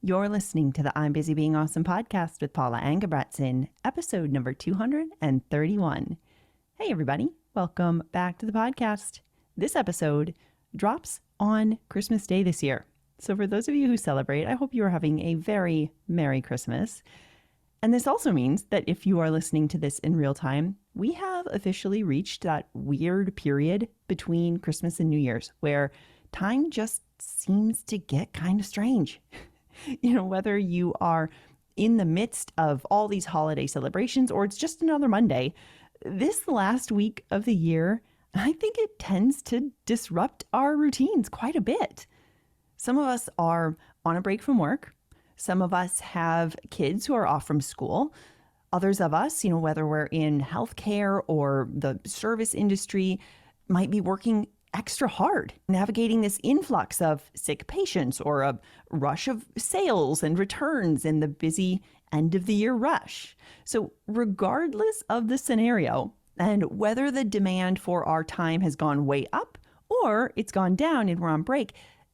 You're listening to the I'm Busy Being Awesome podcast with Paula Angebretson, episode number 231. Hey, everybody. Welcome back to the podcast. This episode drops on Christmas Day this year. So for those of you who celebrate, I hope you are having a very Merry Christmas. And this also means that if you are listening to this in real time, we have officially reached that weird period between Christmas and New Year's where time just seems to get kind of strange. Whether you are in the midst of all these holiday celebrations or it's just another Monday, this last week of the year, I think it tends to disrupt our routines quite a bit. Some of us are on a break from work. Some of us have kids who are off from school. Others of us, whether we're in healthcare or the service industry, might be working extra hard, navigating this influx of sick patients or a rush of sales and returns in the busy end of the year rush. So regardless of the scenario and whether the demand for our time has gone way up or it's gone down and we're on break,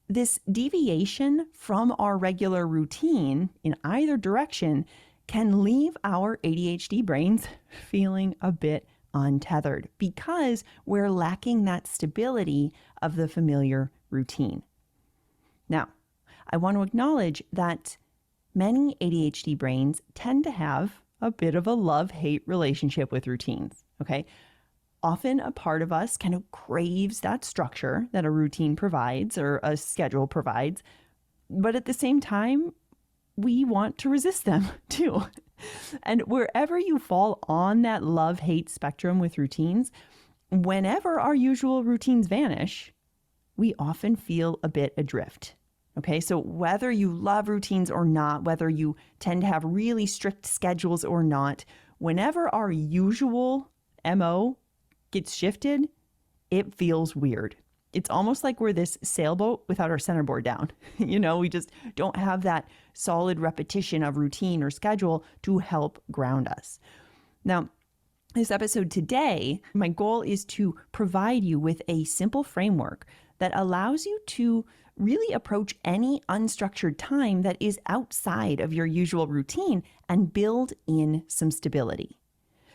this deviation from our regular routine in either direction can leave our ADHD brains feeling a bit untethered because we're lacking that stability of the familiar routine. Now, I want to acknowledge that many ADHD brains tend to have a bit of a love-hate relationship with routines, okay? Often a part of us kind of craves that structure that a routine provides or a schedule provides, but at the same time, we want to resist them too. And wherever you fall on that love-hate spectrum with routines, whenever our usual routines vanish, we often feel a bit adrift. Okay, so whether you love routines or not, whether you tend to have really strict schedules or not, whenever our usual MO gets shifted, it feels weird. It's almost like we're this sailboat without our centerboard down. We just don't have that solid repetition of routine or schedule to help ground us. Now, this episode today, my goal is to provide you with a simple framework that allows you to really approach any unstructured time that is outside of your usual routine and build in some stability.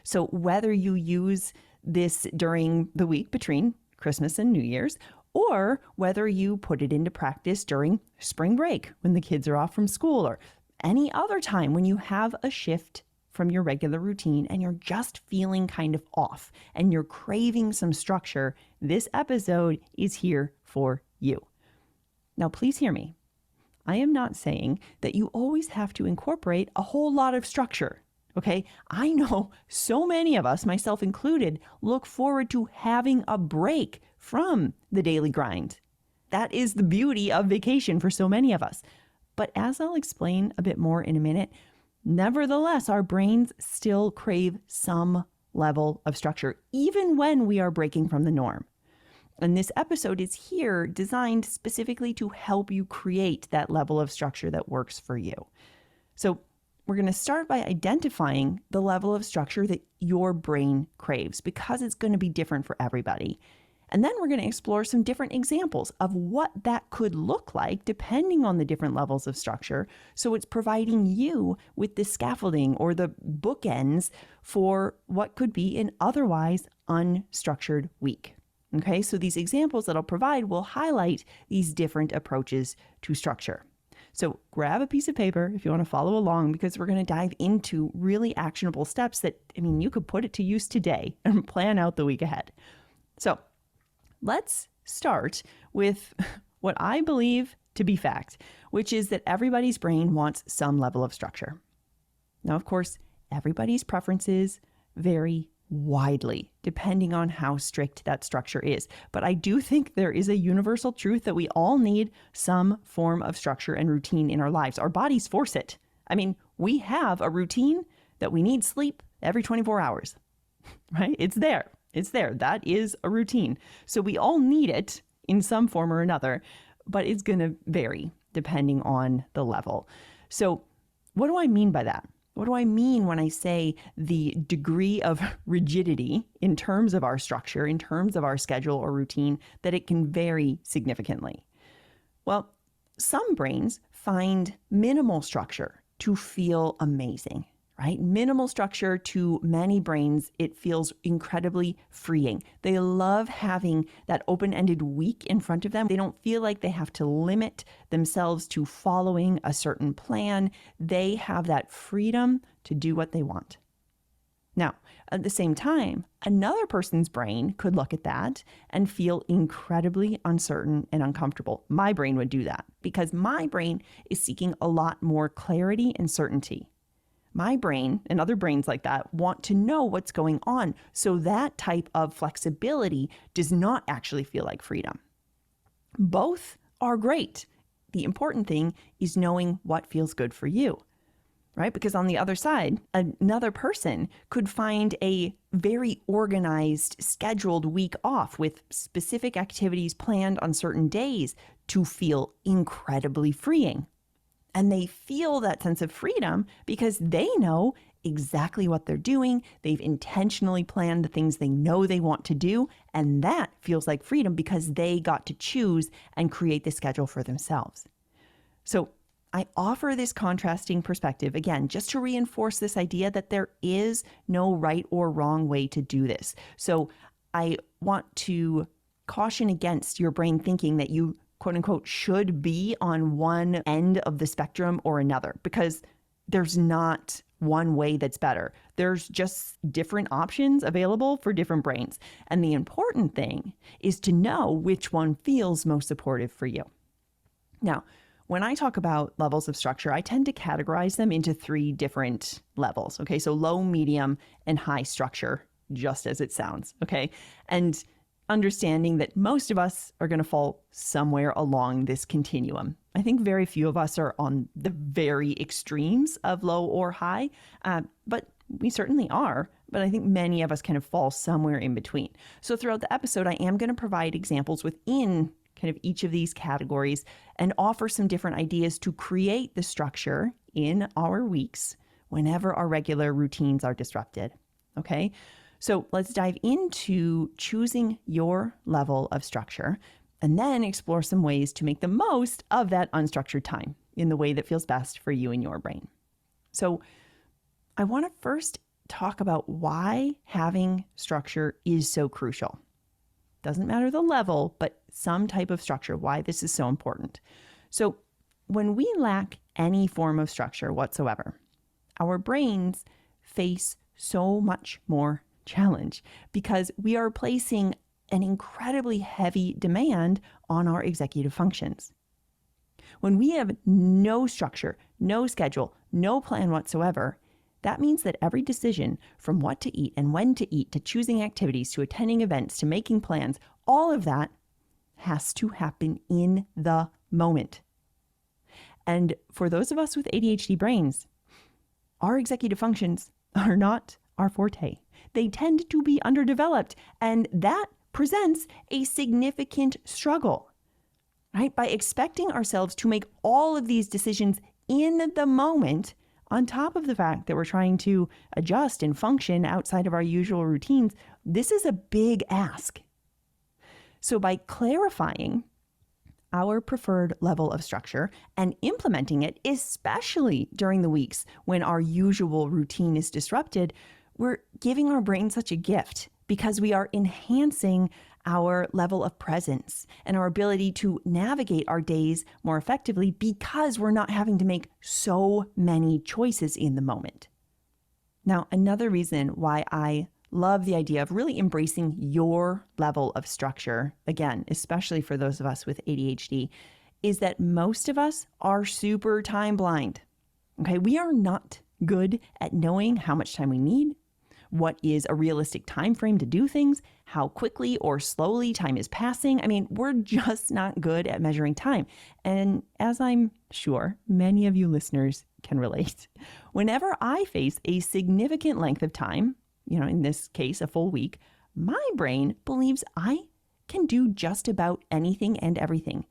So whether you use this during the week between Christmas and New Year's, or whether you put it into practice during spring break when the kids are off from school or any other time when you have a shift from your regular routine and you're just feeling kind of off and you're craving some structure, this episode is here for you. Now, please hear me. I am not saying that you always have to incorporate a whole lot of structure. Okay, I know so many of us, myself included, look forward to having a break from the daily grind. That is the beauty of vacation for so many of us. But as I'll explain a bit more in a minute, nevertheless, our brains still crave some level of structure, even when we are breaking from the norm. And this episode is here designed specifically to help you create that level of structure that works for you. So we're going to start by identifying the level of structure that your brain craves because it's going to be different for everybody. And then we're going to explore some different examples of what that could look like depending on the different levels of structure. So it's providing you with the scaffolding or the bookends for what could be an otherwise unstructured week. Okay, so these examples that I'll provide will highlight these different approaches to structure. So grab a piece of paper if you want to follow along because we're going to dive into really actionable steps that, you could put it to use today and plan out the week ahead. So let's start with what I believe to be fact, which is that everybody's brain wants some level of structure. Now, of course, everybody's preferences vary widely depending on how strict that structure is. But I do think there is a universal truth that we all need some form of structure and routine in our lives. Our bodies force it. We have a routine that we need sleep every 24 hours, right? It's there. That is a routine. So we all need it in some form or another, but it's going to vary depending on the level. So what do I mean by that? What do I mean when I say the degree of rigidity in terms of our structure, in terms of our schedule or routine, that it can vary significantly? Well, some brains find minimal structure to feel amazing, right? Minimal structure to many brains, it feels incredibly freeing. They love having that open-ended week in front of them. They don't feel like they have to limit themselves to following a certain plan. They have that freedom to do what they want. Now, at the same time, another person's brain could look at that and feel incredibly uncertain and uncomfortable. My brain would do that because my brain is seeking a lot more clarity and certainty. My brain and other brains like that want to know what's going on. So that type of flexibility does not actually feel like freedom. Both are great. The important thing is knowing what feels good for you, right? Because on the other side, another person could find a very organized, scheduled week off with specific activities planned on certain days to feel incredibly freeing. And they feel that sense of freedom because they know exactly what they're doing. They've intentionally planned the things they know they want to do. And that feels like freedom because they got to choose and create the schedule for themselves. So I offer this contrasting perspective, again, just to reinforce this idea that there is no right or wrong way to do this. So I want to caution against your brain thinking that you, quote unquote, should be on one end of the spectrum or another, because there's not one way that's better. There's just different options available for different brains. And the important thing is to know which one feels most supportive for you. Now, when I talk about levels of structure, I tend to categorize them into 3 different levels. Okay, so low, medium, and high structure, just as it sounds. Okay, and understanding that most of us are going to fall somewhere along this continuum. I think very few of us are on the very extremes of low or high, but we certainly are. But I think many of us kind of fall somewhere in between. So throughout the episode, I am going to provide examples within kind of each of these categories and offer some different ideas to create the structure in our weeks whenever our regular routines are disrupted. Okay, so let's dive into choosing your level of structure and then explore some ways to make the most of that unstructured time in the way that feels best for you and your brain. So I want to first talk about why having structure is so crucial. Doesn't matter the level, but some type of structure, why this is so important. So when we lack any form of structure whatsoever, our brains face so much more challenge because we are placing an incredibly heavy demand on our executive functions. When we have no structure, no schedule, no plan whatsoever, that means that every decision, from what to eat and when to eat, to choosing activities, to attending events, to making plans, all of that has to happen in the moment. And for those of us with ADHD brains, our executive functions are not our forte. They tend to be underdeveloped, and that presents a significant struggle, right? By expecting ourselves to make all of these decisions in the moment, on top of the fact that we're trying to adjust and function outside of our usual routines, this is a big ask. So by clarifying our preferred level of structure and implementing it, especially during the weeks when our usual routine is disrupted, we're giving our brain such a gift because we are enhancing our level of presence and our ability to navigate our days more effectively because we're not having to make so many choices in the moment. Now, another reason why I love the idea of really embracing your level of structure, again, especially for those of us with ADHD, is that most of us are super time blind. Okay, we are not good at knowing how much time we need, what is a realistic time frame to do things, how quickly or slowly time is passing. I mean, we're just not good at measuring time. And as I'm sure many of you listeners can relate, whenever I face a significant length of time, in this case, a full week, my brain believes I can do just about anything and everything.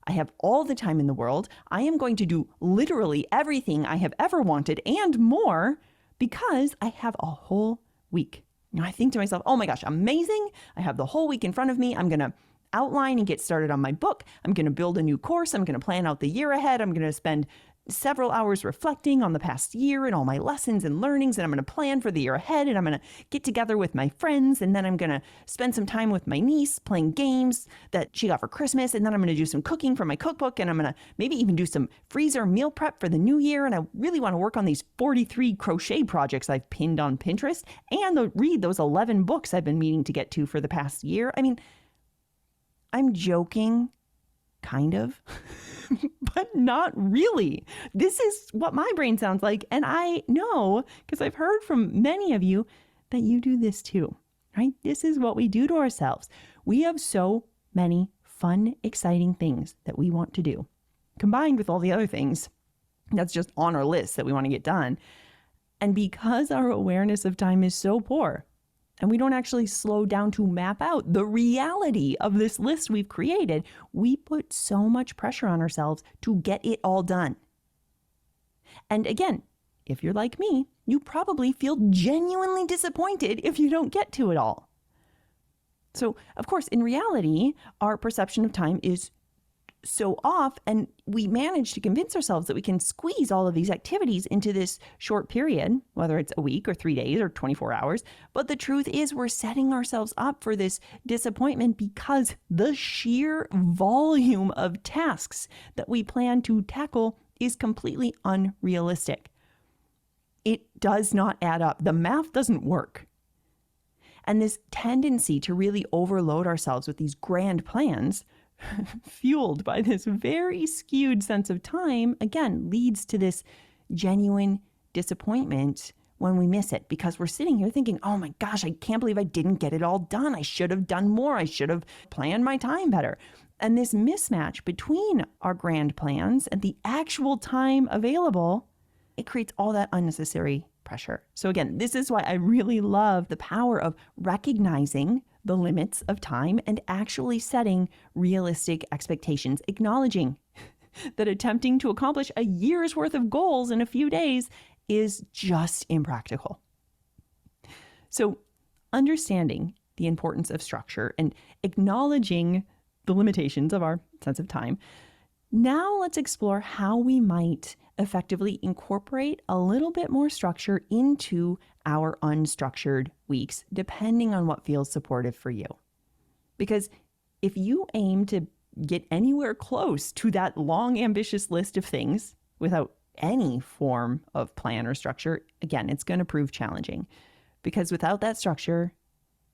I have all the time in the world. I am going to do literally everything I have ever wanted and more because I have a whole week. I think to myself, oh my gosh, amazing. I have the whole week in front of me. I'm going to outline and get started on my book. I'm going to build a new course. I'm going to plan out the year ahead. I'm going to spend several hours reflecting on the past year and all my lessons and learnings, and I'm going to plan for the year ahead, and I'm going to get together with my friends, and then I'm going to spend some time with my niece playing games that she got for Christmas, and then I'm going to do some cooking for my cookbook, and I'm going to maybe even do some freezer meal prep for the new year, and I really want to work on these 43 crochet projects I've pinned on Pinterest, and read those 11 books I've been meaning to get to for the past year. I mean, I'm joking, kind of. But not really. This is what my brain sounds like. And I know, because I've heard from many of you, that you do this too, right? This is what we do to ourselves. We have so many fun, exciting things that we want to do, combined with all the other things that's just on our list that we want to get done. And because our awareness of time is so poor, and we don't actually slow down to map out the reality of this list we've created, we put so much pressure on ourselves to get it all done. And again, if you're like me, you probably feel genuinely disappointed if you don't get to it all. So, of course, in reality, our perception of time is so off, and we manage to convince ourselves that we can squeeze all of these activities into this short period, whether it's a week or 3 days or 24 hours. But the truth is we're setting ourselves up for this disappointment because the sheer volume of tasks that we plan to tackle is completely unrealistic. It does not add up. The math doesn't work. And this tendency to really overload ourselves with these grand plans, fueled by this very skewed sense of time, again, leads to this genuine disappointment when we miss it, because we're sitting here thinking, oh my gosh, I can't believe I didn't get it all done. I should have done more. I should have planned my time better. And this mismatch between our grand plans and the actual time available, it creates all that unnecessary pressure. So again, this is why I really love the power of recognizing the limits of time and actually setting realistic expectations, acknowledging that attempting to accomplish a year's worth of goals in a few days is just impractical. So understanding the importance of structure and acknowledging the limitations of our sense of time, now let's explore how we might effectively incorporate a little bit more structure into our unstructured weeks, depending on what feels supportive for you. Because if you aim to get anywhere close to that long, ambitious list of things without any form of plan or structure, again, it's going to prove challenging. Because without that structure,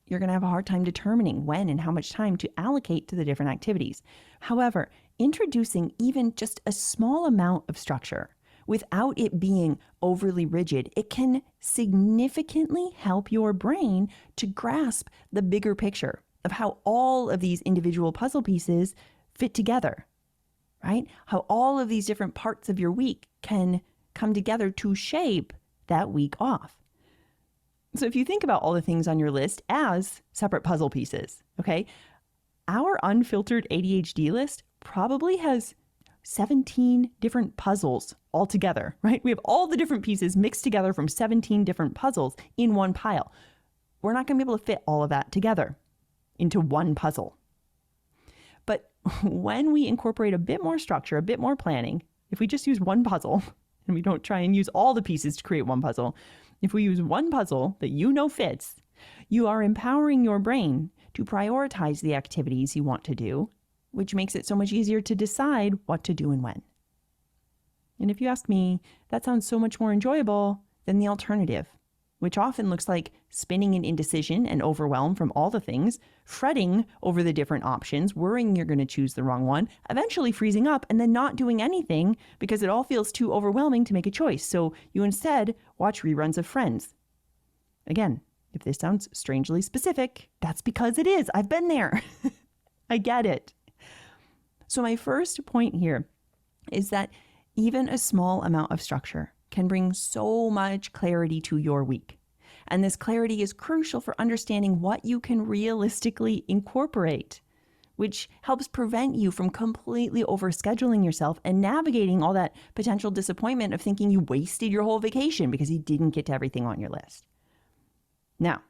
you're going to have a hard time determining when and how much time to allocate to the different activities. However, introducing even just a small amount of structure without it being overly rigid, it can significantly help your brain to grasp the bigger picture of how all of these individual puzzle pieces fit together, right? How all of these different parts of your week can come together to shape that week off. So if you think about all the things on your list as separate puzzle pieces, okay, our unfiltered ADHD list probably has 17 different puzzles all together, right? We have all the different pieces mixed together from 17 different puzzles in one pile. We're not going to be able to fit all of that together into one puzzle. But when we incorporate a bit more structure, a bit more planning, if we just use one puzzle and we don't try and use all the pieces to create one puzzle, if we use one puzzle that you know fits, you are empowering your brain to prioritize the activities you want to do, which makes it so much easier to decide what to do and when. And if you ask me, that sounds so much more enjoyable than the alternative, which often looks like spinning in indecision and overwhelm from all the things, fretting over the different options, worrying you're going to choose the wrong one, eventually freezing up and then not doing anything because it all feels too overwhelming to make a choice. So you instead watch reruns of Friends. Again, if this sounds strangely specific, that's because it is. I've been there. I get it. So my first point here is that even a small amount of structure can bring so much clarity to your week. And this clarity is crucial for understanding what you can realistically incorporate, which helps prevent you from completely overscheduling yourself and navigating all that potential disappointment of thinking you wasted your whole vacation because you didn't get to everything on your list. Now,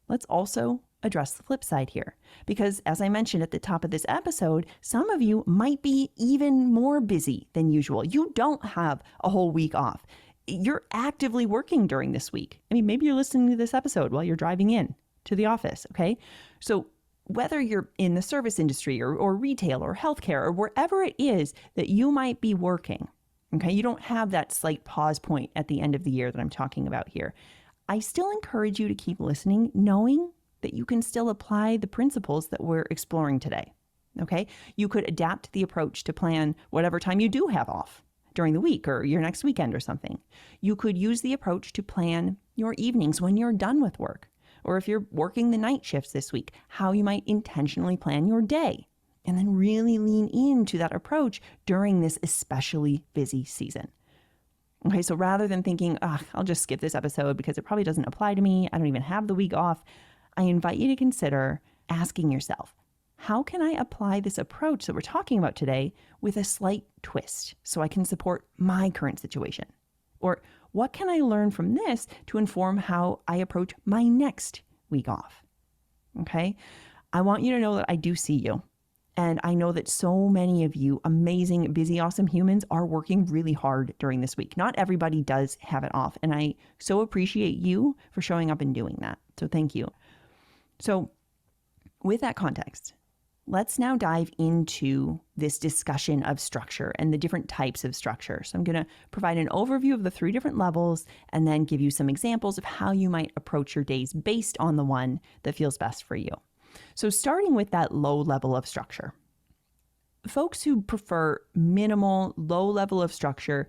let's also address the flip side here. Because as I mentioned at the top of this episode, some of you might be even more busy than usual. You don't have a whole week off. You're actively working during this week. I mean, maybe you're listening to this episode while you're driving in to the office, okay? So whether you're in the service industry or retail or healthcare or wherever it is that you might be working, okay, you don't have that slight pause point at the end of the year that I'm talking about here. I still encourage you to keep listening, knowing that you can still apply the principles that we're exploring today, okay? You could adapt the approach to plan whatever time you do have off during the week or your next weekend or something. You could use the approach to plan your evenings when you're done with work, or if you're working the night shifts this week, how you might intentionally plan your day, and then really lean into that approach during this especially busy season. Okay, so rather than thinking, I'll just skip this episode because it probably doesn't apply to me, I don't even have the week off, I invite you to consider asking yourself, how can I apply this approach that we're talking about today with a slight twist so I can support my current situation? Or what can I learn from this to inform how I approach my next week off? Okay, I want you to know that I do see you. And I know that so many of you amazing, busy, awesome humans are working really hard during this week. Not everybody does have it off. And I so appreciate you for showing up and doing that. So thank you. So with that context, let's now dive into this discussion of structure and the different types of structure. So I'm going to provide an overview of the 3 different levels and then give you some examples of how you might approach your days based on the one that feels best for you. So starting with that low level of structure, folks who prefer minimal, low level of structure,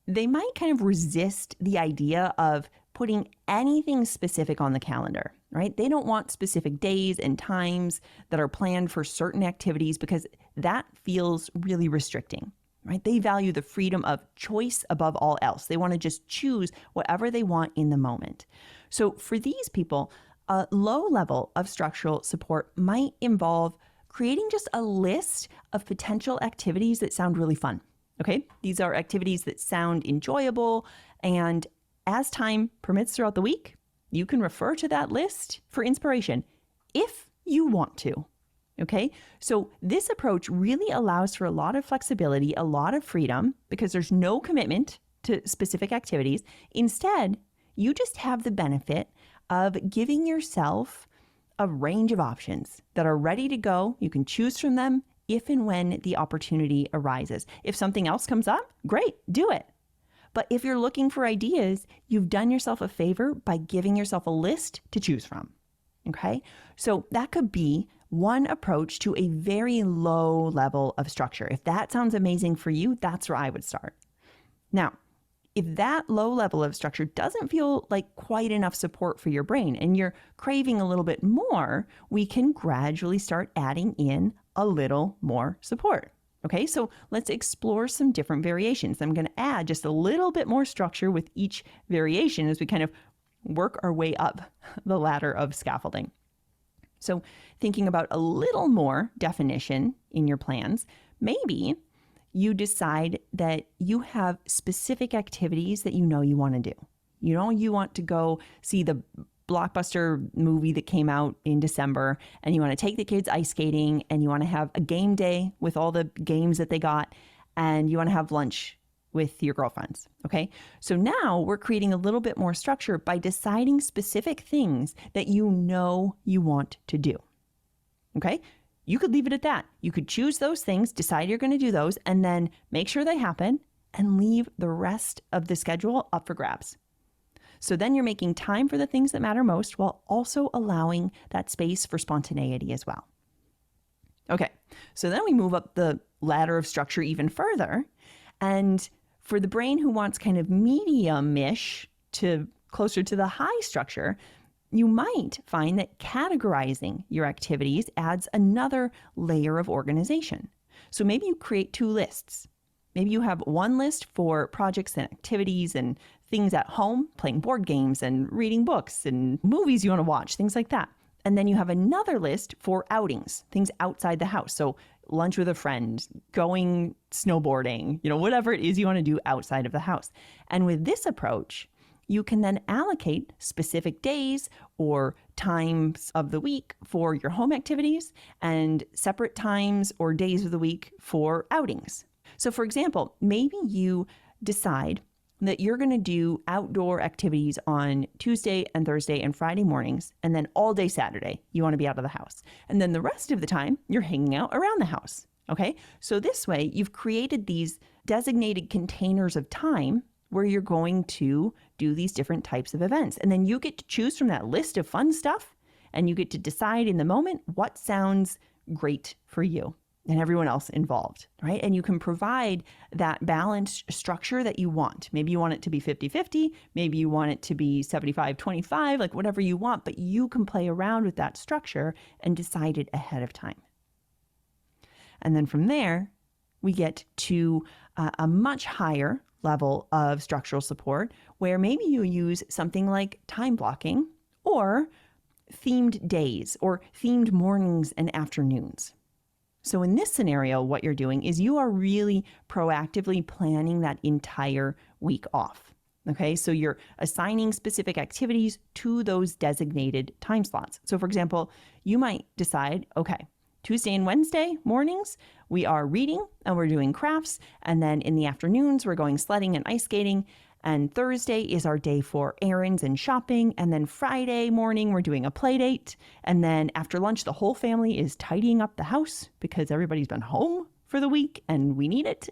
they might kind of resist the idea of putting anything specific on the calendar, right? They don't want specific days and times that are planned for certain activities because that feels really restricting, right? They value the freedom of choice above all else. They want to just choose whatever they want in the moment. So for these people, a low level of structural support might involve creating just a list of potential activities that sound really fun. Okay, these are activities that sound enjoyable, and as time permits throughout the week, you can refer to that list for inspiration if you want to. Okay, so this approach really allows for a lot of flexibility, a lot of freedom, because there's no commitment to specific activities. Instead, you just have the benefit of giving yourself a range of options that are ready to go. You can choose from them if and when the opportunity arises. If something else comes up, great, do it. But if you're looking for ideas, you've done yourself a favor by giving yourself a list to choose from. Okay, so that could be one approach to a very low level of structure. If that sounds amazing for you, that's where I would start. Now, if that low level of structure doesn't feel like quite enough support for your brain and you're craving a little bit more, we can gradually start adding in a little more support. Okay, so let's explore some different variations. I'm going to add just a little bit more structure with each variation as we kind of work our way up the ladder of scaffolding. So thinking about a little more definition in your plans, maybe you decide that you have specific activities that you know you want to do. You know, you want to go see the blockbuster movie that came out in December, and you want to take the kids ice skating, and you want to have a game day with all the games that they got, and you want to have lunch with your girlfriends. Okay. So now we're creating a little bit more structure by deciding specific things that you know you want to do. Okay. You could leave it at that. You could choose those things, decide you're going to do those, and then make sure they happen and leave the rest of the schedule up for grabs. So then you're making time for the things that matter most while also allowing that space for spontaneity as well. Okay, so then we move up the ladder of structure even further. And for the brain who wants kind of medium-ish to closer to the high structure, you might find that categorizing your activities adds another layer of organization. So maybe you create 2 lists. Maybe you have one list for projects and activities and things at home, playing board games and reading books and movies you want to watch, things like that. And then you have another list for outings, things outside the house. So lunch with a friend, going snowboarding, whatever it is you want to do outside of the house. And with this approach, you can then allocate specific days or times of the week for your home activities and separate times or days of the week for outings. So for example, maybe you decide that you're going to do outdoor activities on Tuesday and Thursday and Friday mornings, and then all day Saturday, you want to be out of the house. And then the rest of the time, you're hanging out around the house. Okay? So this way, you've created these designated containers of time where you're going to do these different types of events. And then you get to choose from that list of fun stuff, and you get to decide in the moment what sounds great for you and everyone else involved, right? And you can provide that balanced structure that you want. Maybe you want it to be 50-50, maybe you want it to be 75-25, like whatever you want, but you can play around with that structure and decide it ahead of time. And then from there, we get to a much higher level of structural support where maybe you use something like time blocking or themed days or themed mornings and afternoons. So in this scenario, what you're doing is you are really proactively planning that entire week off. Okay, so you're assigning specific activities to those designated time slots. So for example, you might decide, okay, Tuesday and Wednesday mornings, we are reading and we're doing crafts. And then in the afternoons, we're going sledding and ice skating. And Thursday is our day for errands and shopping. And then Friday morning, we're doing a play date. And then after lunch, the whole family is tidying up the house because everybody's been home for the week and we need it.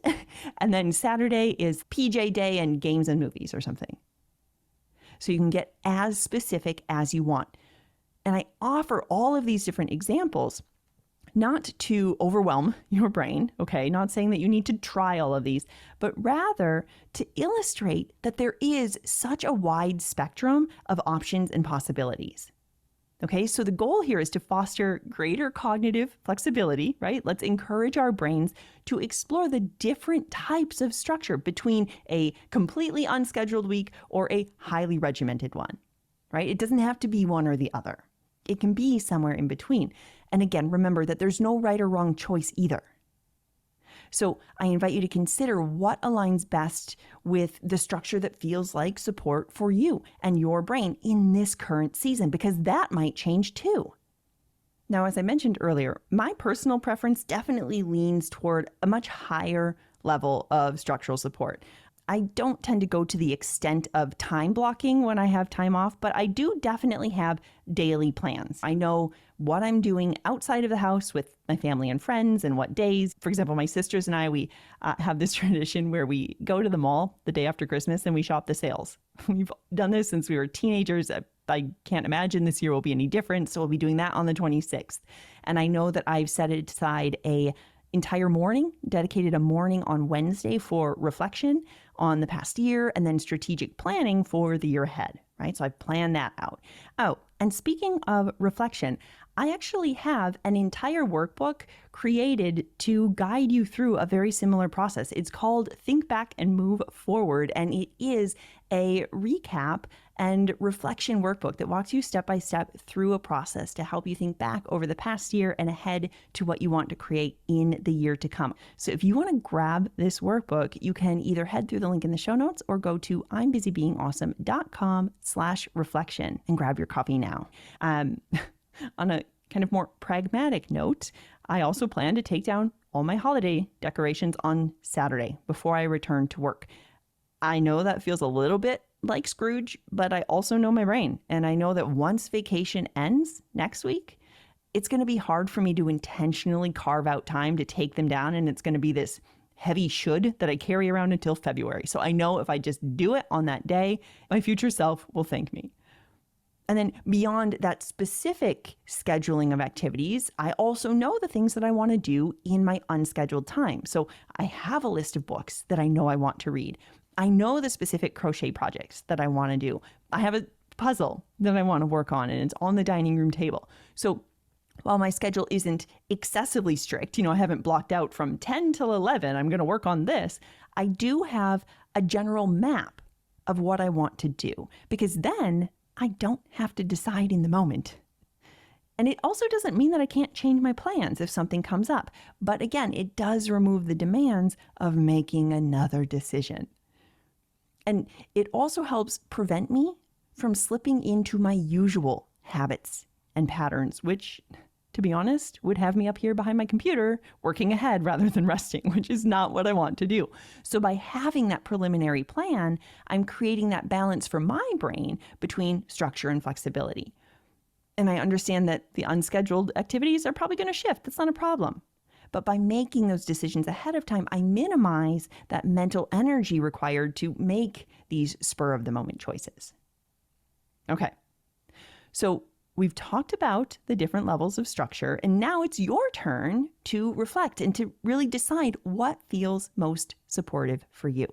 And then Saturday is PJ day and games and movies or something. So you can get as specific as you want. And I offer all of these different examples not to overwhelm your brain, okay? Not saying that you need to try all of these, but rather to illustrate that there is such a wide spectrum of options and possibilities. Okay, so the goal here is to foster greater cognitive flexibility, right? Let's encourage our brains to explore the different types of structure between a completely unscheduled week or a highly regimented one, right? It doesn't have to be one or the other. It can be somewhere in between. And again, remember that there's no right or wrong choice either. So I invite you to consider what aligns best with the structure that feels like support for you and your brain in this current season, because that might change too. Now, as I mentioned earlier, my personal preference definitely leans toward a much higher level of structural support. I don't tend to go to the extent of time blocking when I have time off, but I do definitely have daily plans. I know what I'm doing outside of the house with my family and friends and what days. For example, my sisters and I, we have this tradition where we go to the mall the day after Christmas and we shop the sales. We've done this since we were teenagers. I can't imagine this year will be any different. So we'll be doing that on the 26th. And I know that I've set aside a entire morning, dedicated a morning on Wednesday for reflection on the past year and then strategic planning for the year ahead, right? So I've planned that out. Oh, and speaking of reflection, I actually have an entire workbook created to guide you through a very similar process. It's called Think Back and Move Forward, and it is a recap and reflection workbook that walks you step by step through a process to help you think back over the past year and ahead to what you want to create in the year to come. So if you want to grab this workbook, you can either head through the link in the show notes or go to I'mBusyBeingAwesome.com/reflection and grab your copy now. On a kind of more pragmatic note, I also plan to take down all my holiday decorations on Saturday before I return to work. I know that feels a little bit like Scrooge, but I also know my brain. And I know that once vacation ends next week, it's going to be hard for me to intentionally carve out time to take them down. And it's going to be this heavy should that I carry around until February. So I know if I just do it on that day, my future self will thank me. And then beyond that specific scheduling of activities, I also know the things that I want to do in my unscheduled time. So I have a list of books that I know I want to read. I know the specific crochet projects that I want to do. I have a puzzle that I want to work on and it's on the dining room table. So while my schedule isn't excessively strict, I haven't blocked out from 10 till 11, I'm going to work on this. I do have a general map of what I want to do because then I don't have to decide in the moment. And it also doesn't mean that I can't change my plans if something comes up. But again, it does remove the demands of making another decision. And it also helps prevent me from slipping into my usual habits and patterns, which, to be honest, would have me up here behind my computer working ahead rather than resting, which is not what I want to do. So by having that preliminary plan, I'm creating that balance for my brain between structure and flexibility. And I understand that the unscheduled activities are probably going to shift. That's not a problem. But by making those decisions ahead of time, I minimize that mental energy required to make these spur of the moment choices. Okay, so we've talked about the different levels of structure, and now it's your turn to reflect and to really decide what feels most supportive for you.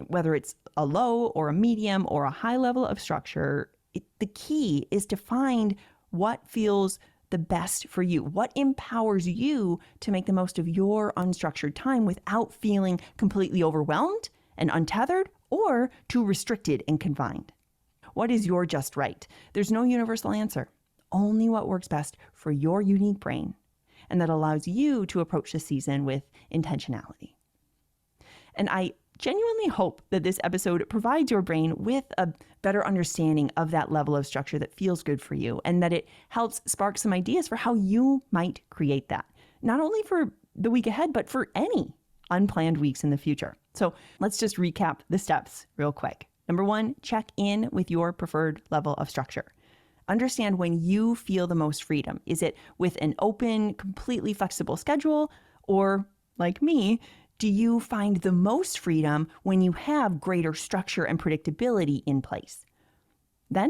Whether it's a low or a medium or a high level of structure, the key is to find what feels the best for you, what empowers you to make the most of your unstructured time without feeling completely overwhelmed and untethered or too restricted and confined. What is your just right? There's no universal answer, only what works best for your unique brain, and that allows you to approach the season with intentionality. And I genuinely hope that this episode provides your brain with a better understanding of that level of structure that feels good for you, and that it helps spark some ideas for how you might create that, not only for the week ahead, but for any unplanned weeks in the future. So let's just recap the steps real quick. Number 1, check in with your preferred level of structure. Understand when you feel the most freedom. Is it with an open, completely flexible schedule, or like me, do you find the most freedom when you have greater structure and predictability in place? Then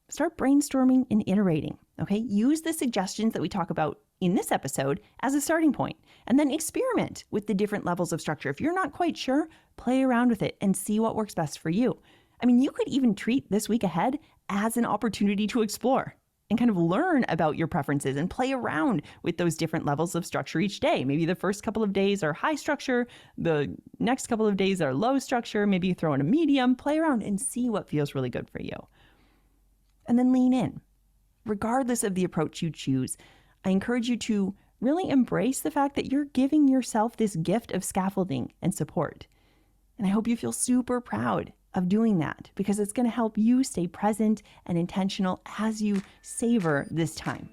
start brainstorming and iterating, okay? Use the suggestions that we talk about in this episode as a starting point, and then experiment with the different levels of structure. If you're not quite sure, play around with it and see what works best for you. I mean, you could even treat this week ahead as an opportunity to explore and kind of learn about your preferences and play around with those different levels of structure each day. Maybe the first couple of days are high structure, the next couple of days are low structure, maybe you throw in a medium, play around and see what feels really good for you. And then lean in. Regardless of the approach you choose, I encourage you to really embrace the fact that you're giving yourself this gift of scaffolding and support. And I hope you feel super proud of doing that, because it's going to help you stay present and intentional as you savor this time.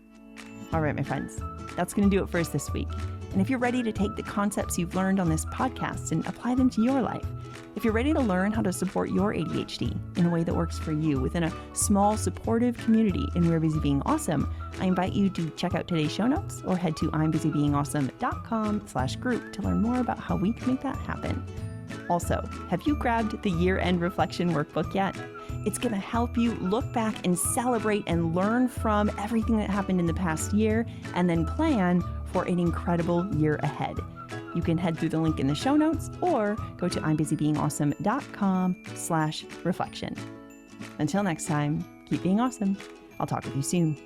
All right, my friends, that's going to do it for us this week. And if you're ready to take the concepts you've learned on this podcast and apply them to your life, if you're ready to learn how to support your ADHD in a way that works for you within a small, supportive community in We're Busy Being Awesome, I invite you to check out today's show notes or head to imbusybeingawesome.com/group to learn more about how we can make that happen. Also, have you grabbed the year-end reflection workbook yet? It's going to help you look back and celebrate and learn from everything that happened in the past year and then plan for an incredible year ahead. You can head through the link in the show notes or go to imbusybeingawesome.com/reflection. Until next time, keep being awesome. I'll talk with you soon.